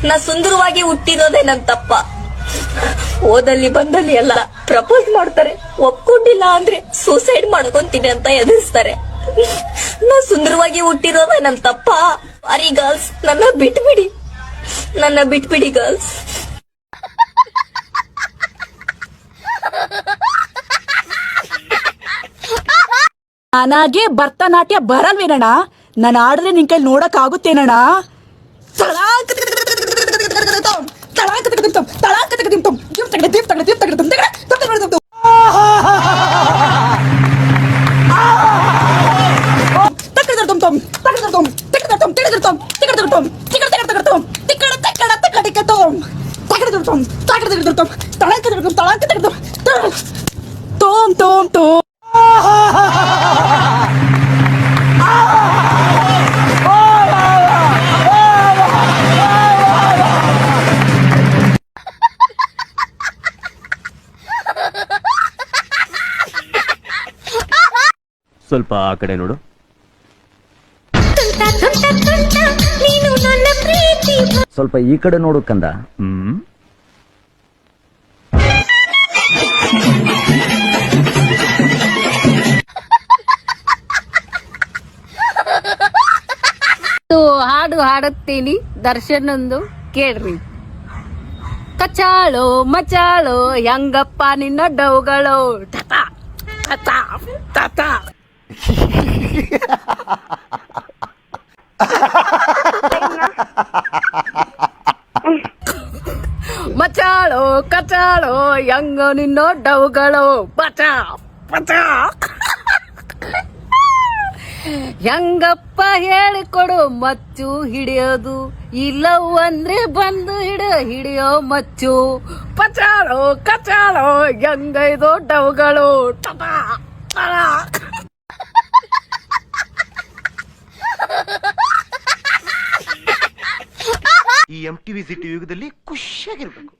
ನಾ ಸುಂದರವಾಗಿ ಹುಟ್ಟಿರೋದೇ ನನ್ ತಪ್ಪ. ಓದಲ್ಲಿ ಬಂದಲ್ಲಿ ಎಲ್ಲ ಪ್ರಪೋಸ್ ಮಾಡ್ತಾರೆ, ಒಪ್ಕೊಂಡಿಲ್ಲ ಅಂದ್ರೆ ಸೂಸೈಡ್ ಮಾಡ್ಕೊಂತೀನಿ ಅಂತ ಎದುರಿಸ್ತಾರೆ. ನಾ ಸುಂದರವಾಗಿ ಹುಟ್ಟಿರೋದೇ ನನ್ ತಪ್ಪ. ಸಾರಿ ಗರ್ಲ್ಸ್, ನನ್ನ ಬಿಟ್ಬಿಡಿ ಗರ್ಲ್ಸ್. ನನಗೆ ಭರತನಾಟ್ಯ ಬರಲ್ವೇನಣ್ಣ? ನಾನು ಆಡಿದ್ರೆ ನಿನ್ ಕೈ ನೋಡಕ್ ಆಗುತ್ತೇನಣ್ಣ? ಸ್ವಲ್ಪ ಆ ಕಡೆ ನೋಡು. ಸ್ವಲ್ಪ ಈ ಕಡೆ ನೋಡು ಕಂದ. ಹಾಡು ಹಾಡುತ್ತೀನಿ ದರ್ಶನಂದು ಕೇಳ್ರಿ. ಕಚಾಳೋ ಮಚಾಳೋ ಹೆಂಗಪ್ಪ ನಿನ್ನ ಡೌಗಳು ಟಟಾ ಟಟಾ ಟಟಾ. ಮಚಾಳೋ ಕಚಾಳೋ ಹೆಂಗ ನಿನ್ನ ಡೌಗಳು ಬಚಾ ಬಚಾ. ಹೆಂಗಪ್ಪ ಹೇಳಿಕೊಡು ಮಚ್ಚು ಹಿಡಿಯೋದು, ಇಲ್ಲವು ಅಂದ್ರೆ ಬಂದು ಹಿಡಿಯೋ ಮಚ್ಚು. ಪಚಾಳೋ ಕಚಾಳೋ ಹೆಂಗೈದು ಡೌಗಳು ಟಟಾ ಟಟಾ. ಈ MTV ಸಿಟಿ ಯುಗದಲ್ಲಿ ಖುಷಿಯಾಗಿರ್ಬೇಕು.